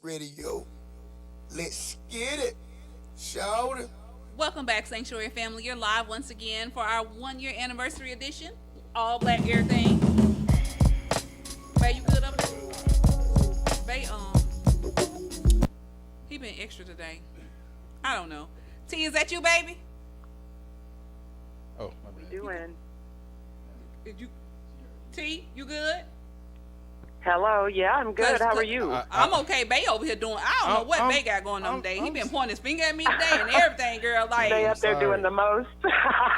Radio. Let's get it. Shout it. Welcome back, Sanctuary family. You're live once again for our 1 year anniversary edition. All black Errthing. Bay, you good up there? Bay, he been extra today. I don't know. T, is that you, baby? Oh, my bad. Doing. Did you? T, you good? Hello, yeah, I'm good. How are you? I'm okay. Bay over here doing. I don't know what Bay got going on today. He been pointing his finger at me today and everything, girl. Like They up there sorry. doing the most. he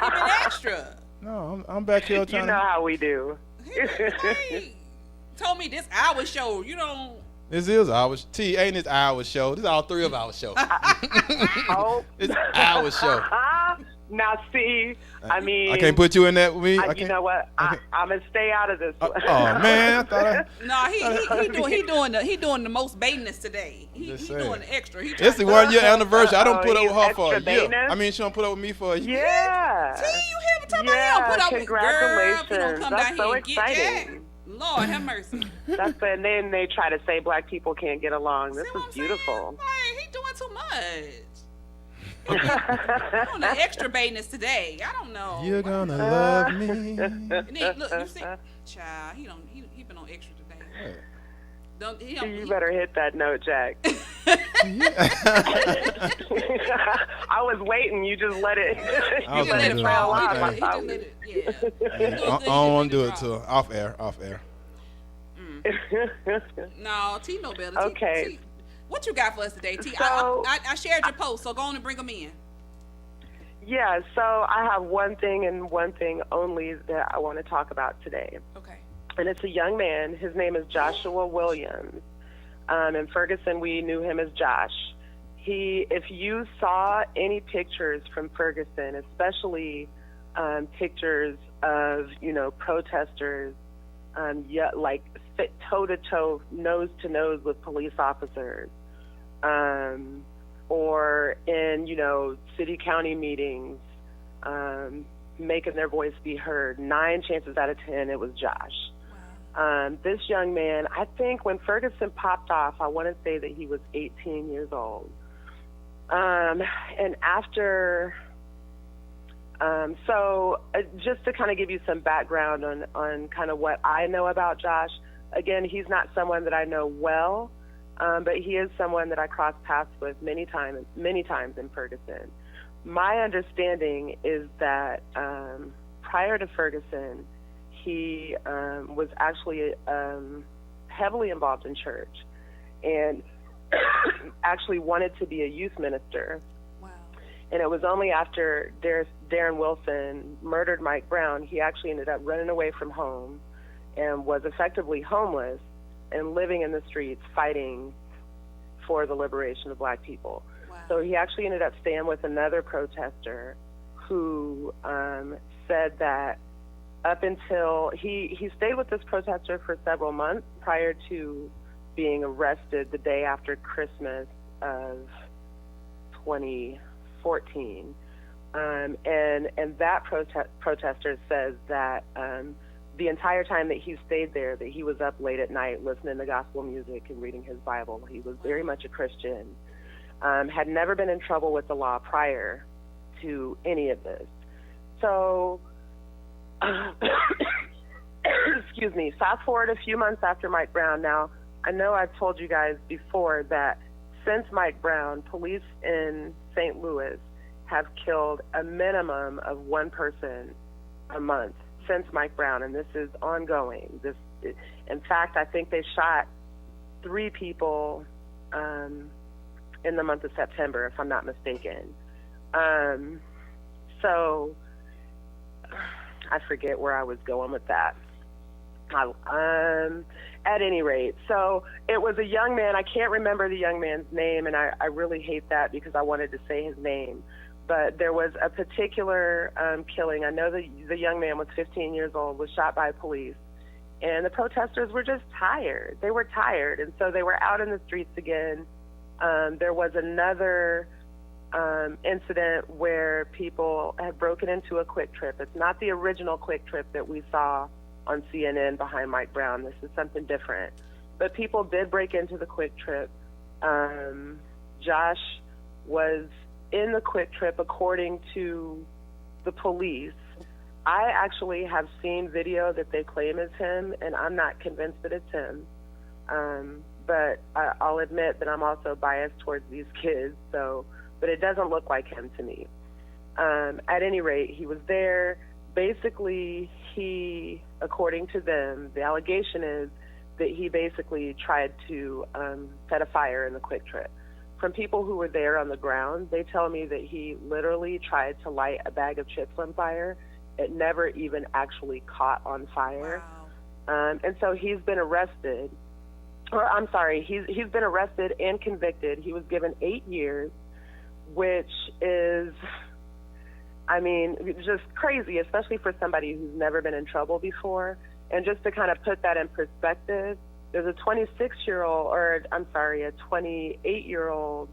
been extra. No, I'm back here You trying know to. how we do. He been, like, told me this hour show. You don't. This is our T. Ain't this our show? This is all three of our show. Oh. It's our show. Now, see, I mean, I can't put you in that with me. I you can't. know what? I'm gonna stay out of this Oh one. man, I thought No, he doing the most baitiness today. He Just doing saying. the extra. He it's the trying 1 year anniversary. I don't Oh, put up he's with her for a extra year. Venus? I mean, she don't put up with me for a year. Yeah. See, you hear me talking Yeah, about him? Put up with girl. congratulations. He gonna come That's down so here and get exciting. Jack. Lord have mercy. And then they try to say black people can't get along. This See what is I'm saying? beautiful. Like, he doing too much. He doing the extra baitiness today. I don't know. You're gonna love me. And then, look, you see, child, he been on extra today. You better hit that note, Jack. I was waiting. You just let it. I was You gonna let it do it. fall Okay. off. He just let it, yeah. I don't want to do it to her. Off air. No, T no better. Okay. T, what you got for us today, T? So- I shared your post, so go on and bring them in. Yeah, so I have one thing and one thing only that I want to talk about today. Okay. And it's a young man. His name is Joshua Williams. In Ferguson, we knew him as Josh. If you saw any pictures from Ferguson, especially pictures of, protesters, like toe to toe, nose to nose with police officers, or in, city county meetings, making their voice be heard, 9 chances out of 10, it was Josh. This young man, I think when Ferguson popped off, I want to say that he was 18 years old. And after, just to kind of give you some background on kind of what I know about Josh, again, he's not someone that I know well, but he is someone that I crossed paths with many times in Ferguson. My understanding is that prior to Ferguson, he was actually heavily involved in church and actually wanted to be a youth minister. Wow. And it was only after Darren Wilson murdered Mike Brown, he actually ended up running away from home and was effectively homeless and living in the streets fighting for the liberation of black people. Wow. So he actually ended up staying with another protester who said that up until he stayed with this protester for several months prior to being arrested the day after Christmas of 2014. And that protester says that the entire time that he stayed there, that he was up late at night listening to gospel music and reading his Bible. He was very much a Christian, had never been in trouble with the law prior to any of this. So, excuse me, fast forward a few months after Mike Brown. Now, I know I've told you guys before that since Mike Brown, police in St. Louis have killed a minimum of one person a month since Mike Brown, and this is ongoing. In fact, I think they shot 3 people in the month of September, if I'm not mistaken. So I forget where I was going with that. At any rate, so it was a young man. I can't remember the young man's name, and I really hate that because I wanted to say his name. But there was a particular killing. I know the young man was 15 years old, was shot by police, and the protesters were just tired. They were tired, and so they were out in the streets again. There was another incident where people had broken into a Quick Trip. It's not the original Quick Trip that we saw on CNN behind Mike Brown. This is something different. But people did break into the Quick Trip, Josh was in the Quick Trip, according to the police. I actually have seen video that they claim is him, and I'm not convinced that it's him. But I'll admit that I'm also biased towards these kids, but it doesn't look like him to me. At any rate, he was there. Basically, he, according to them, the allegation is that he basically tried to set a fire in the Quick Trip. From people who were there on the ground, they tell me that he literally tried to light a bag of chips on fire. It never even actually caught on fire. Wow. And so he's been arrested. He's been arrested and convicted. He was given 8 years, which is, just crazy, especially for somebody who's never been in trouble before. And just to kind of put that in perspective, there's a 28-year-old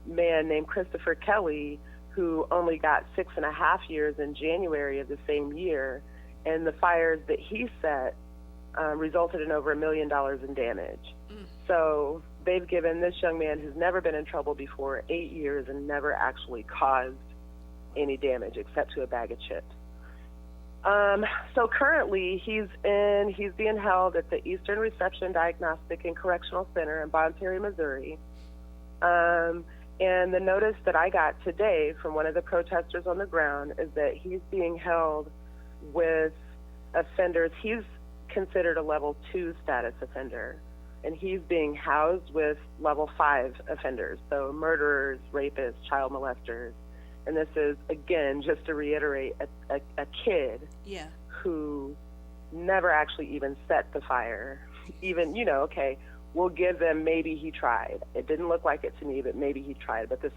man named Christopher Kelly who only got 6.5 years in January of the same year. And the fires that he set resulted in over $1 million in damage. So they've given this young man who's never been in trouble before 8 years and never actually caused any damage except to a bag of chips. So currently he's being held at the Eastern Reception Diagnostic and Correctional Center in Bon Terre, Missouri. And the notice that I got today from one of the protesters on the ground is that he's being held with offenders. He's considered a level 2 status offender, and he's being housed with level 5 offenders, so murderers, rapists, child molesters. And this is, again, just to reiterate, a kid who never actually even set the fire. Even, okay, we'll give them maybe he tried. It didn't look like it to me, but maybe he tried. But the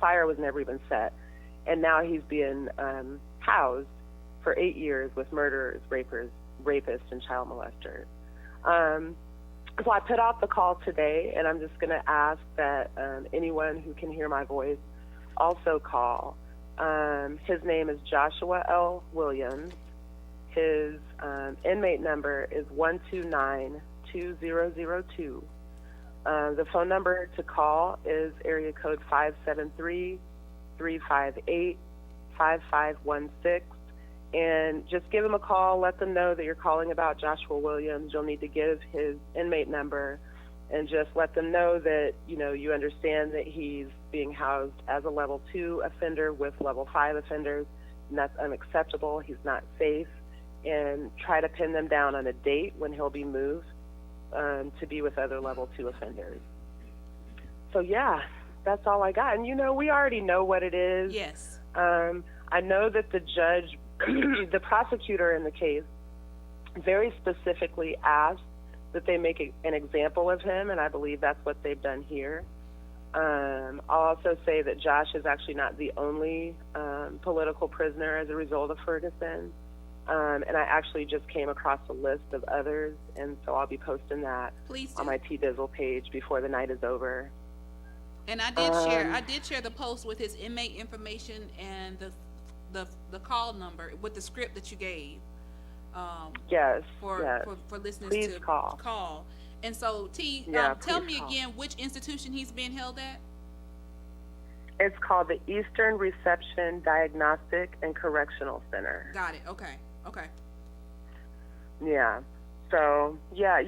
fire was never even set. And now he's being housed for 8 years with murderers, rapists, and child molesters. So I put out the call today, and I'm just going to ask that anyone who can hear my voice also call. His name is Joshua L. Williams. His inmate number is 129-2002. The phone number to call is area code 573-358-5516. And just give him a call. Let them know that you're calling about Joshua Williams. You'll need to give his inmate number and just let them know that, you understand that he's being housed as a level 2 offender with level 5 offenders, and that's unacceptable. He's not safe. And try to pin them down on a date when he'll be moved to be with other level 2 offenders. So, yeah, that's all I got. And, we already know what it is. Yes. I know that the judge, the prosecutor in the case, very specifically asked that they make an example of him, and I believe that's what they've done here. I'll also say that Josh is actually not the only political prisoner as a result of Ferguson. And I actually just came across a list of others, and so I'll be posting that on my Tee Dizzle page before the night is over. And I did share the post with his inmate information and the call number with the script that you gave. Yes. For listeners Please to call. And so, T, tell me again which institution he's being held at. It's called the Eastern Reception Diagnostic and Correctional Center. Got it. Okay. Yeah. So, yeah, I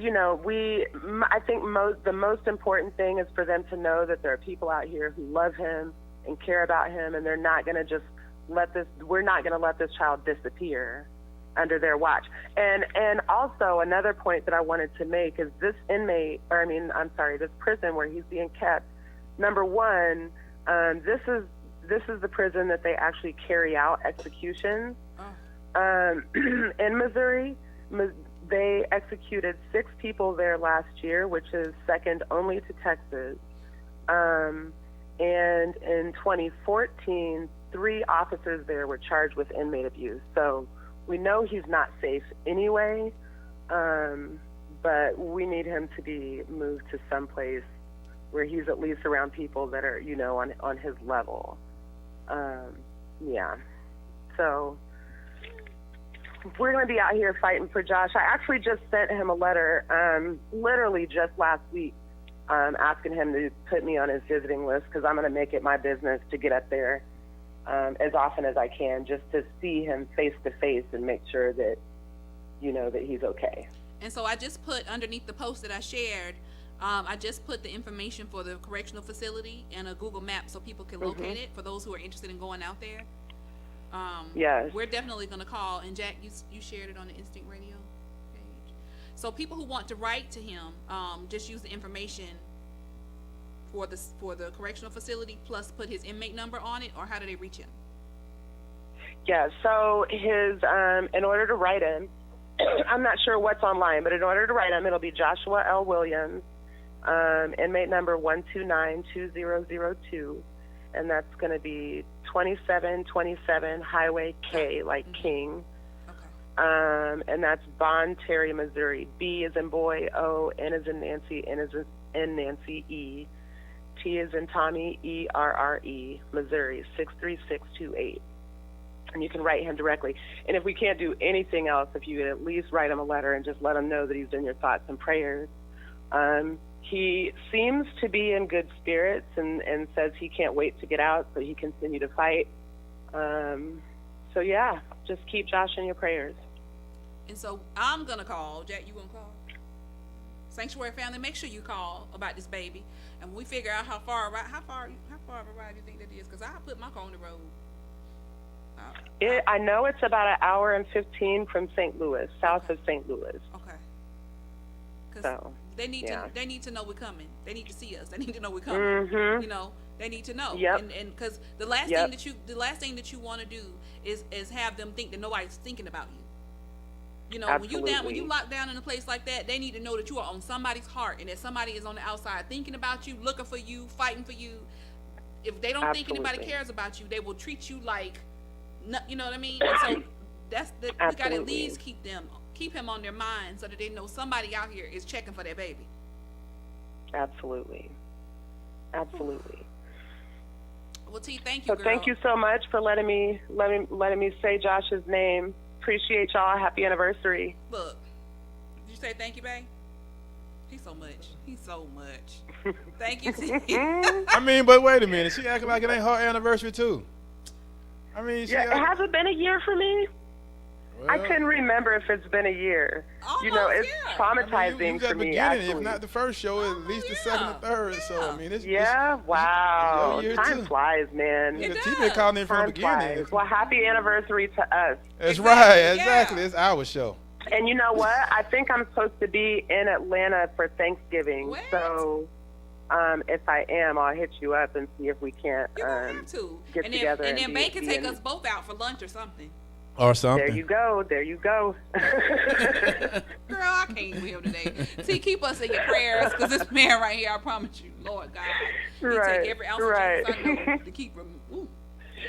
think the most important thing is for them to know that there are people out here who love him and care about him, and they're not going to just we're not going to let this child disappear under their watch. And also another point that I wanted to make is this this prison where he's being kept, number one, this is the prison that they actually carry out executions. In Missouri. They executed 6 people there last year, which is second only to Texas. And in 2014, 3 officers there were charged with inmate abuse. So we know he's not safe anyway, but we need him to be moved to someplace where he's at least around people that are, on his level. Yeah. So we're going to be out here fighting for Josh. I actually just sent him a letter, literally just last week, asking him to put me on his visiting list because I'm going to make it my business to get up there as often as I can just to see him face to face and make sure that, that he's okay. And so I just put underneath the post that I shared, I just put the information for the correctional facility in a Google map so people can locate it for those who are interested in going out there. Yes. We're definitely going to call. And Jack, you shared it on the Instinct Radio page. So people who want to write to him, just use the information for the correctional facility plus put his inmate number on it, or how do they reach him? Yeah, so his in order to write him, I'm not sure what's online, but in order to write him, it'll be Joshua L. Williams, inmate number 1292002, and that's going to be 2727 Highway K, like King. Okay. And that's Bon Terry, Missouri. B is in boy, O, N is in Nancy, N is in Nancy, E. T is in Tommy, ERRE, Missouri, 63628. And you can write him directly. And if we can't do anything else, if you could at least write him a letter and just let him know that he's in your thoughts and prayers. He seems to be in good spirits and says he can't wait to get out so he can continue to fight. So, yeah, just keep Josh in your prayers. And so I'm going to call. Jack, you going to call? Sanctuary family, make sure you call about this baby. And when we figure out how far of a ride do you think that is? Because I put my car on the road. I know it's about an hour and 15 from St. Louis, south of St. Louis. Okay. Because they need to know we're coming. They need to see us. They need to know we're coming. Mm-hmm. They need to know. Yep. And because the last thing that you want to do is have them think that nobody's thinking about you. Absolutely. when you lock down in a place like that, they need to know that you are on somebody's heart and that somebody is on the outside thinking about you, looking for you, fighting for you. If they don't think anybody cares about you, they will treat you like, you know what I mean? And so we got to at least keep him on their mind so that they know somebody out here is checking for their baby. Absolutely. Well, T, thank you. So girl. thank you so much for letting me say Josh's name. Appreciate y'all. Happy anniversary. Look, did you say thank you, babe? He's so much. Thank you, T. I mean, but wait a minute. She acting like it ain't her anniversary too. I mean, it hasn't been a year for me. Well, I couldn't remember if it's been a year. Almost, it's traumatizing for me. Actually, if not the first show, at least the second or third. Yeah. So I mean, it's wow. Time flies, man. T been calling in from the beginning. Well, happy anniversary to us. That's right. Exactly. It's our show. And you know what? I think I'm supposed to be in Atlanta for Thanksgiving. What? So if I am, I'll hit you up and see if we can't get together. And then Bay can take us both out for lunch or something. Or something. There you go. Girl, I can't with him today. See, keep us in your prayers, because this man right here, I promise you, Lord God, he take every ounce of Jesus I know to keep him. Ooh.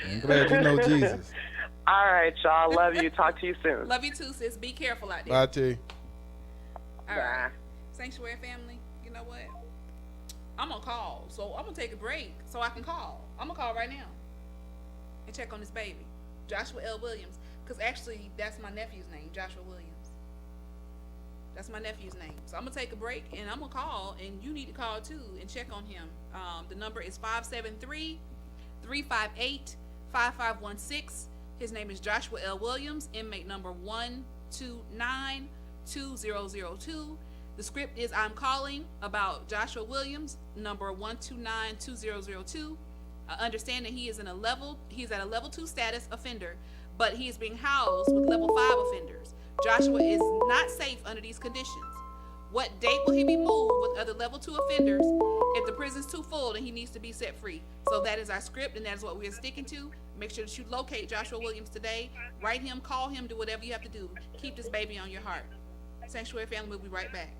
I'm glad you know Jesus. All right, y'all. Love you. Talk to you soon. Love you too, sis. Be careful out there. Bye, T. All right. Sanctuary family, you know what? I'm going to call. So I'm going to take a break so I can call. I'm going to call right now and check on this baby, Joshua L. Williams. Because actually, that's my nephew's name, Joshua Williams. That's my nephew's name. So I'm going to take a break, and I'm going to call, and you need to call, too, and check on him. The number is 573-358-5516. His name is Joshua L. Williams, inmate number 1292002. The script is I'm calling about Joshua Williams, number 1292002. Understand that he is at a level 2 status offender, but he is being housed with level 5 offenders. Joshua is not safe under these conditions. What date will he be moved with other level 2 offenders? If the prison's too full, then he needs to be set free. So that is our script, and that is what we are sticking to. Make sure that you locate Joshua Williams today. Write him, call him, do whatever you have to do. Keep this baby on your heart. Sanctuary family, we'll be right back.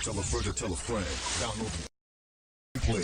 Tell a friend to tell a friend. Download. Play.